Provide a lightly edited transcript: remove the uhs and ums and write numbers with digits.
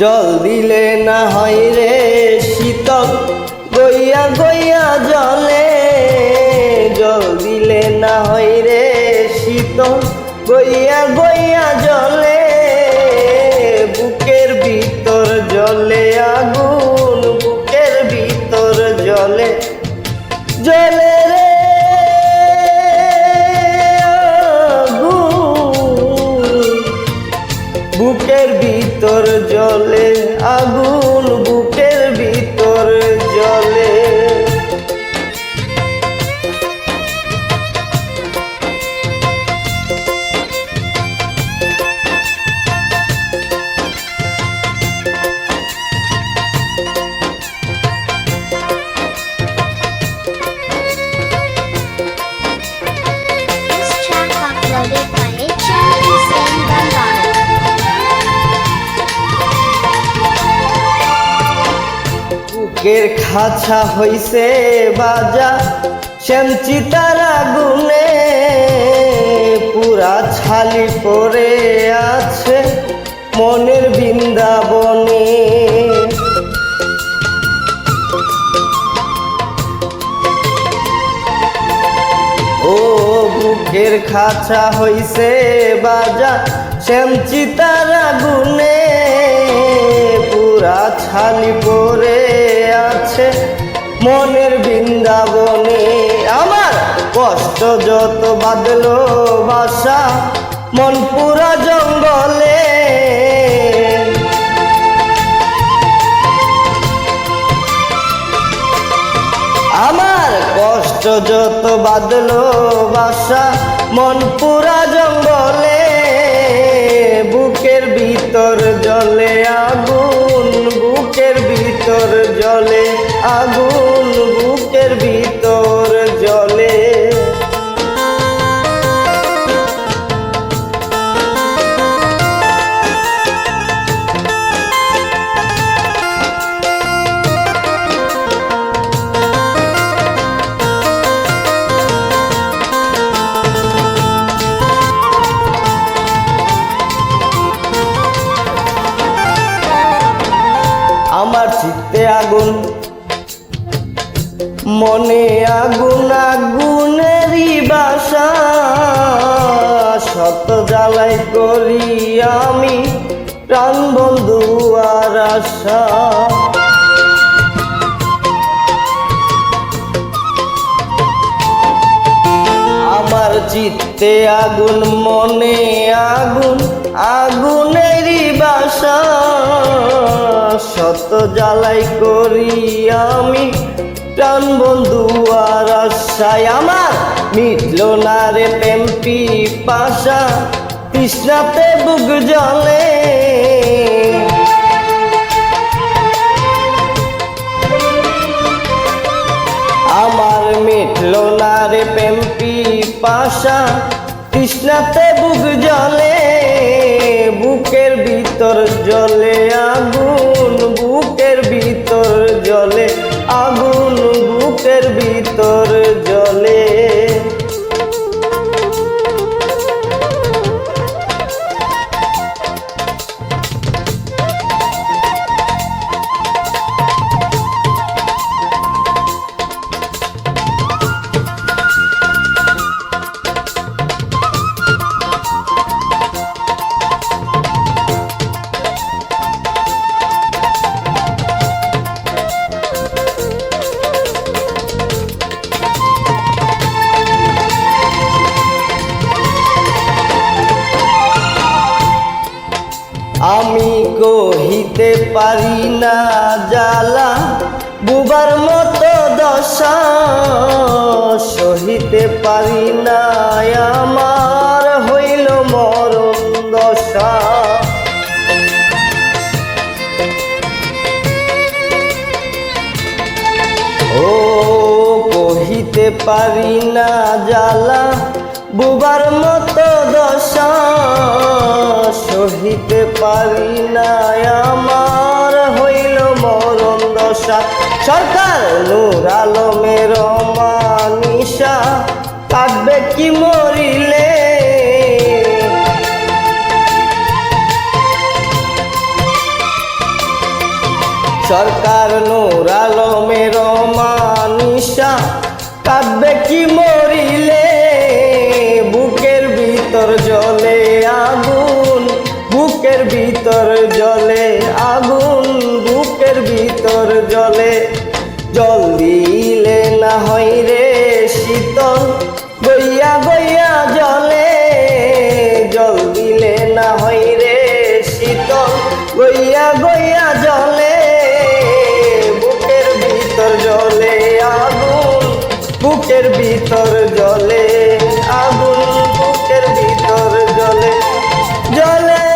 জল দিলে না হয় রে শীতল, গইয়া গইয়া জলে। জল দিলে না হয় রে শীতল, গইয়া গইয়া জলে। বুকের ভিতর জলে আগুন, বুকের ভিতর জলে জলে রে বুকের ভিতর জলে আগুন, বুকের ভিতর জলে। বুকের খাঁচা হইছে বাজা শ্যামচিতার আগুনে। পুরা ছালি পড়ে আছে মনের বৃন্দাবনে। ও বুকের খাঁচা হইছে বাজা শ্যামচিতার আগুনে। পুরা ছালি পড়ে আছে মনের বৃন্দাবনে। আমার কষ্ট যত বাঁধলো বাসা মন পুরা জঙ্গলে। আমার কষ্ট যত বাঁধলো বাসা মন পুরা জঙ্গলে। বুকের ভিতর জলে আগুন, বুকের ভিতর জলে আগুন, বুকের ভিতর জলে। আমার চিত্তে আগুন, মনে আগুন, আগুনেরই বাসা। শত জ্বালাই করি আমি প্রাণ বন্ধু আর আশা। আমার চিত্তে আগুন, মনে আগুন, আগুনেরই বাসা। শত জ্বালাই করি আমি প্রাণ বন্ধু আর আশায়। আমার মিটল না রে প্রেম পিপাসা, তৃষ্ণাতে বুক জলে। আমার মিটল না রে প্রেম পিপাসা, তৃষ্ণাতে বুক জলে। বুকের ভিতর জলে আগুন, বুকের ভিতর জলে আগুন, বুকের ভিতর জলে। আমি কহিতে পারি না জ্বালা, বুবার মতো দশা। সহিতে পারি না আমার হইল মরণ দশা। ও কহিতে পারি না জ্বালা, বুবার মতো দশা। সহিতে পারি না আমার হইল মরণ দশা। সরকার নূর আলমের মানিসা কাটবে কি মরিলে। সরকার নূর আলমের মানিসা কাঁদবে কি মরিলে, বুকের ভিতর জ্বলে আগুন, বুকের ভিতর জ্বলে আগুন, বুকের ভিতর জ্বলে। জল দিলে না হয় রে শীতল, গইয়া গইয়া জলে, জল দিলে না হয় রে শীতল, গইয়া গইয়া জলে। বুকের ভিতর জ্বলে আগুন, বুকের ভিতর জ্বলে আগুন, বুকের ভিতর জ্বলে জ্বলে।